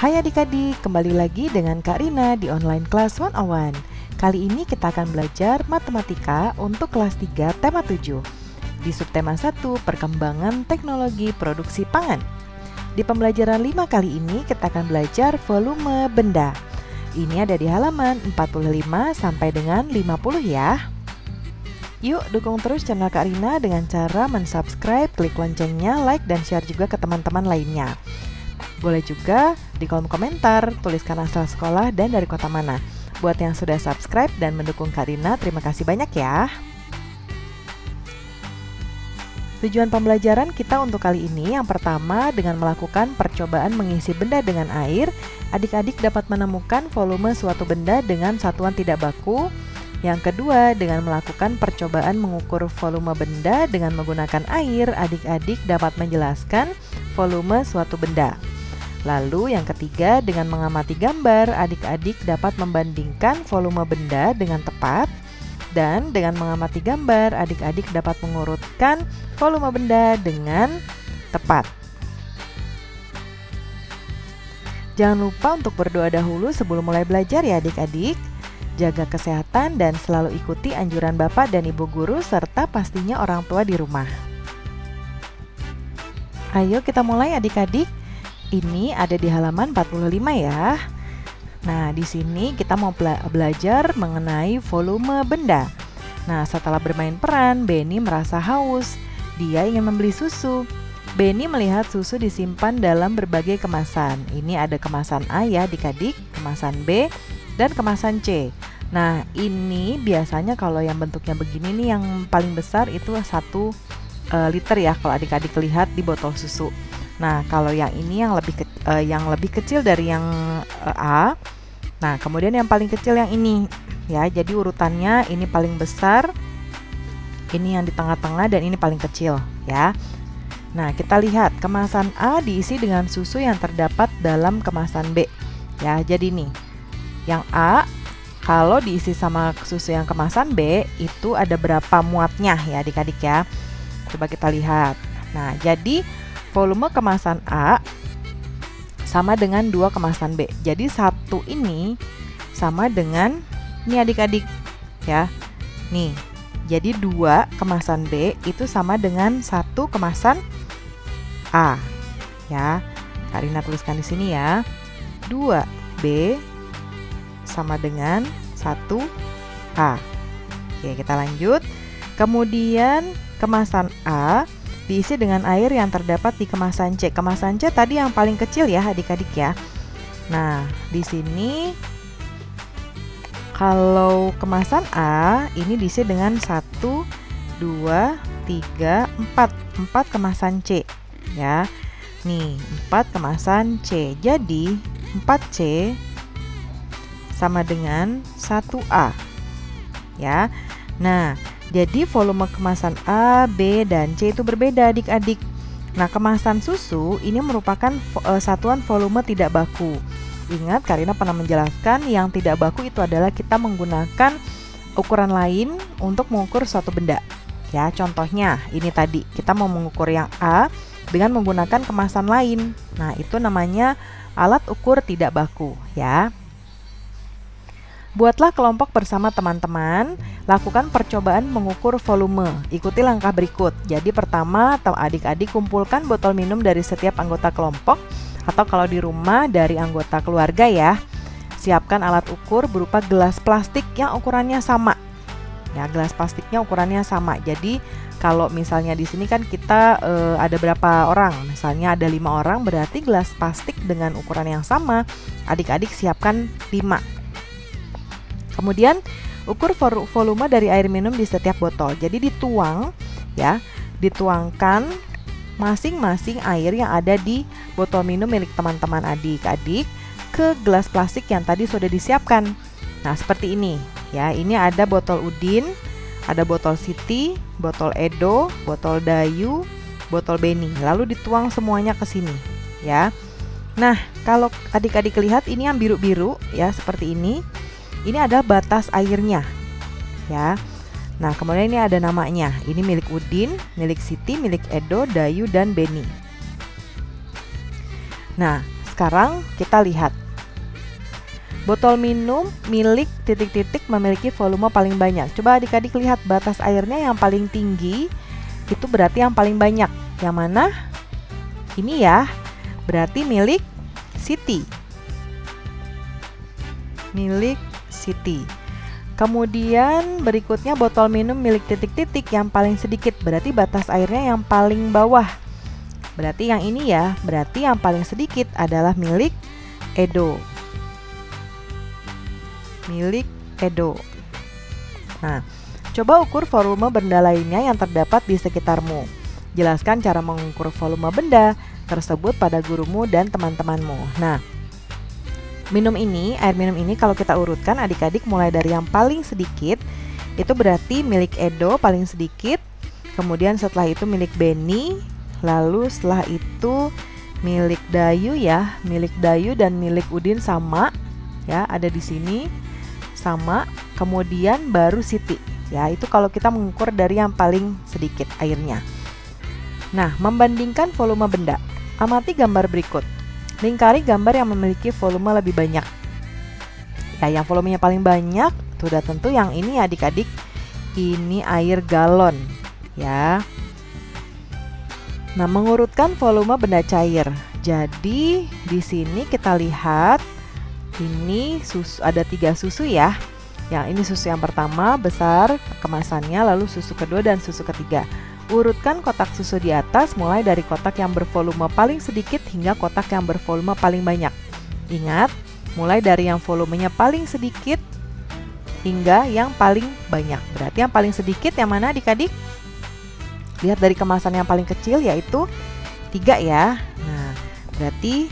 Hai adik-adik, kembali lagi dengan Kak Rina di Online Class 101. Kali ini kita akan belajar matematika untuk kelas 3 tema 7. Di subtema 1, perkembangan teknologi produksi pangan. Di pembelajaran 5 kali ini kita akan belajar volume benda. Ini ada di halaman 45 sampai dengan 50 ya. Yuk dukung terus channel Kak Rina dengan cara mensubscribe, klik loncengnya, like, dan share juga ke teman-teman lainnya. Boleh juga di kolom komentar tuliskan asal sekolah dan dari kota mana. Buat yang sudah subscribe dan mendukung Kak Rina, terima kasih banyak ya. Tujuan pembelajaran kita untuk kali ini yang pertama, dengan melakukan percobaan mengisi benda dengan air, adik-adik dapat menemukan volume suatu benda dengan satuan tidak baku. Yang kedua, dengan melakukan percobaan mengukur volume benda dengan menggunakan air, adik-adik dapat menjelaskan volume suatu benda. Lalu yang ketiga, dengan mengamati gambar, adik-adik dapat membandingkan volume benda dengan tepat. Dan dengan mengamati gambar, adik-adik dapat mengurutkan volume benda dengan tepat. Jangan lupa untuk berdoa dahulu sebelum mulai belajar ya adik-adik. Jaga kesehatan dan selalu ikuti anjuran Bapak dan Ibu guru serta pastinya orang tua di rumah. Ayo kita mulai adik-adik. Ini ada di halaman 45 ya. Nah, di sini kita mau belajar mengenai volume benda. Nah, setelah bermain peran, Benny merasa haus. Dia ingin membeli susu. Benny melihat susu disimpan dalam berbagai kemasan. Ini ada kemasan A ya adik-adik, kemasan B, dan kemasan C. Nah, ini biasanya kalau yang bentuknya begini nih yang paling besar itu 1 liter ya kalau adik-adik lihat di botol susu. Nah, kalau yang ini yang lebih kecil dari yang A. Nah, kemudian yang paling kecil yang ini ya. Jadi urutannya ini paling besar, ini yang di tengah-tengah, dan ini paling kecil ya. Nah, kita lihat kemasan A diisi dengan susu yang terdapat dalam kemasan B ya. Jadi nih, yang A kalau diisi sama susu yang kemasan B itu ada berapa muatnya ya adik-adik ya. Coba kita lihat. Nah, jadi volume kemasan A sama dengan 2 kemasan B. Jadi 1 ini sama dengan ini adik-adik ya. Nih, jadi 2 kemasan B itu sama dengan 1 kemasan A ya. Kak Rina tuliskan di sini ya. 2B sama dengan 1A. Oke, kita lanjut. Kemudian kemasan A diisi dengan air yang terdapat di kemasan C. Kemasan C tadi yang paling kecil ya adik-adik ya. Nah, di sini kalau kemasan A ini diisi dengan 1, 2, 3, 4 kemasan C ya. Nih, 4 kemasan C. Jadi 4C sama dengan 1A ya. Nah, jadi volume kemasan A, B, dan C itu berbeda adik-adik. Nah, kemasan susu ini merupakan satuan volume tidak baku. Ingat, Kak Rina pernah menjelaskan yang tidak baku itu adalah kita menggunakan ukuran lain untuk mengukur suatu benda. Ya, contohnya ini tadi kita mau mengukur yang A dengan menggunakan kemasan lain. Nah, itu namanya alat ukur tidak baku ya. Buatlah kelompok bersama teman-teman, lakukan percobaan mengukur volume. Ikuti langkah berikut. Jadi pertama, adik-adik kumpulkan botol minum dari setiap anggota kelompok atau kalau di rumah dari anggota keluarga ya. Siapkan alat ukur berupa gelas plastik yang ukurannya sama. Ya, gelas plastiknya ukurannya sama. Jadi kalau misalnya di sini kan kita ada berapa orang? Misalnya ada 5 orang, berarti gelas plastik dengan ukuran yang sama. Adik-adik siapkan 5. Kemudian ukur volume dari air minum di setiap botol. Jadi dituang ya, dituangkan masing-masing air yang ada di botol minum milik teman-teman adik-adik ke gelas plastik yang tadi sudah disiapkan. Nah, seperti ini ya. Ini ada botol Udin, ada botol Siti, botol Edo, botol Dayu, botol Benny. Lalu dituang semuanya ke sini ya. Nah, kalau adik-adik lihat ini yang biru-biru ya, seperti ini. Ini ada batas airnya ya. Nah, kemudian ini ada namanya. Ini milik Udin, milik Siti, milik Edo, Dayu, dan Benny. Nah, sekarang kita lihat. Botol minum milik titik-titik memiliki volume paling banyak. Coba adik-adik lihat batas airnya yang paling tinggi, itu berarti yang paling banyak. Yang mana? Ini ya, berarti milik Siti. Milik Siti. Kemudian berikutnya botol minum milik titik-titik yang paling sedikit, berarti batas airnya yang paling bawah. Berarti yang ini ya, berarti yang paling sedikit adalah milik Edo. Milik Edo. Nah, coba ukur volume benda lainnya yang terdapat di sekitarmu. Jelaskan cara mengukur volume benda tersebut pada gurumu dan teman-temanmu. Nah, air minum ini kalau kita urutkan adik-adik mulai dari yang paling sedikit, itu berarti milik Edo paling sedikit. Kemudian setelah itu milik Beni, lalu setelah itu milik Dayu ya, milik Dayu dan milik Udin sama ya, ada di sini sama. Kemudian baru Siti ya, itu kalau kita mengukur dari yang paling sedikit airnya. Nah, membandingkan volume benda. Amati gambar berikut. Lingkari gambar yang memiliki volume lebih banyak. Ya, yang volumenya paling banyak sudah tentu yang ini adik-adik. Ini air galon ya. Nah, mengurutkan volume benda cair. Jadi di sini kita lihat ini susu, ada 3 susu ya. Yang ini susu yang pertama besar kemasannya, lalu susu kedua dan susu ketiga. Urutkan kotak susu di atas mulai dari kotak yang bervolume paling sedikit hingga kotak yang bervolume paling banyak. Ingat, mulai dari yang volumenya paling sedikit hingga yang paling banyak. Berarti yang paling sedikit yang mana adik-adik? Lihat dari kemasan yang paling kecil yaitu 3 ya. Nah, berarti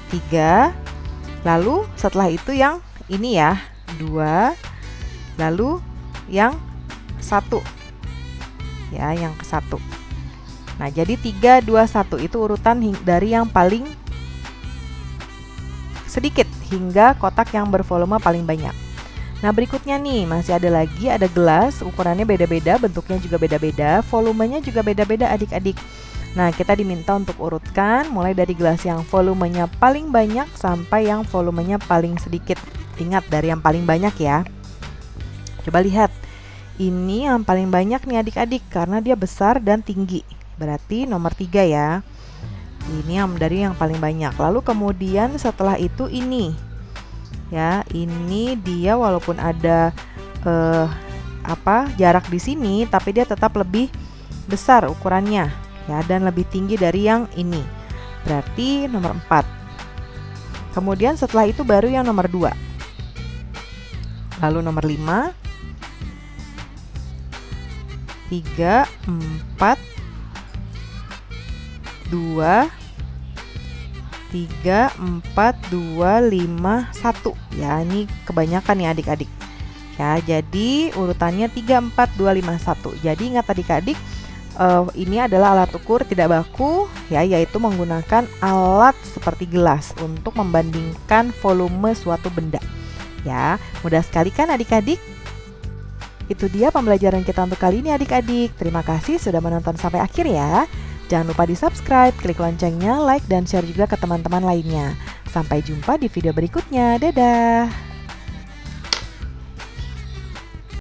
3. Lalu setelah itu yang ini ya, 2. Lalu yang 1. Ya, yang ke-1. Nah, jadi 3, 2, 1 itu urutan dari yang paling sedikit hingga kotak yang bervolume paling banyak. Nah, berikutnya nih masih ada lagi, ada gelas, ukurannya beda-beda, bentuknya juga beda-beda, volumenya juga beda-beda adik-adik. Nah, kita diminta untuk urutkan mulai dari gelas yang volumenya paling banyak sampai yang volumenya paling sedikit. Ingat dari yang paling banyak ya. Coba lihat. Ini yang paling banyak nih adik-adik karena dia besar dan tinggi. Berarti nomor 3 ya. Ini yang dari yang paling banyak. Lalu kemudian setelah itu ini. Ya, ini dia walaupun ada jarak di sini, tapi dia tetap lebih besar ukurannya ya, dan lebih tinggi dari yang ini. Berarti nomor 4. Kemudian setelah itu baru yang nomor 2. Lalu nomor 5, 3, 4, 2, 3, 4, 2, 5, 1 ya, ini kebanyakan ya adik-adik ya. Jadi urutannya 3, 4, 2, 5, 1. Jadi ingat adik-adik, ini adalah alat ukur tidak baku ya, yaitu menggunakan alat seperti gelas untuk membandingkan volume suatu benda ya. Mudah sekali kan adik-adik? Itu dia pembelajaran kita untuk kali ini adik-adik. Terima kasih sudah menonton sampai akhir ya. Jangan lupa di subscribe, klik loncengnya, like, dan share juga ke teman-teman lainnya. Sampai jumpa di video berikutnya. Dadah!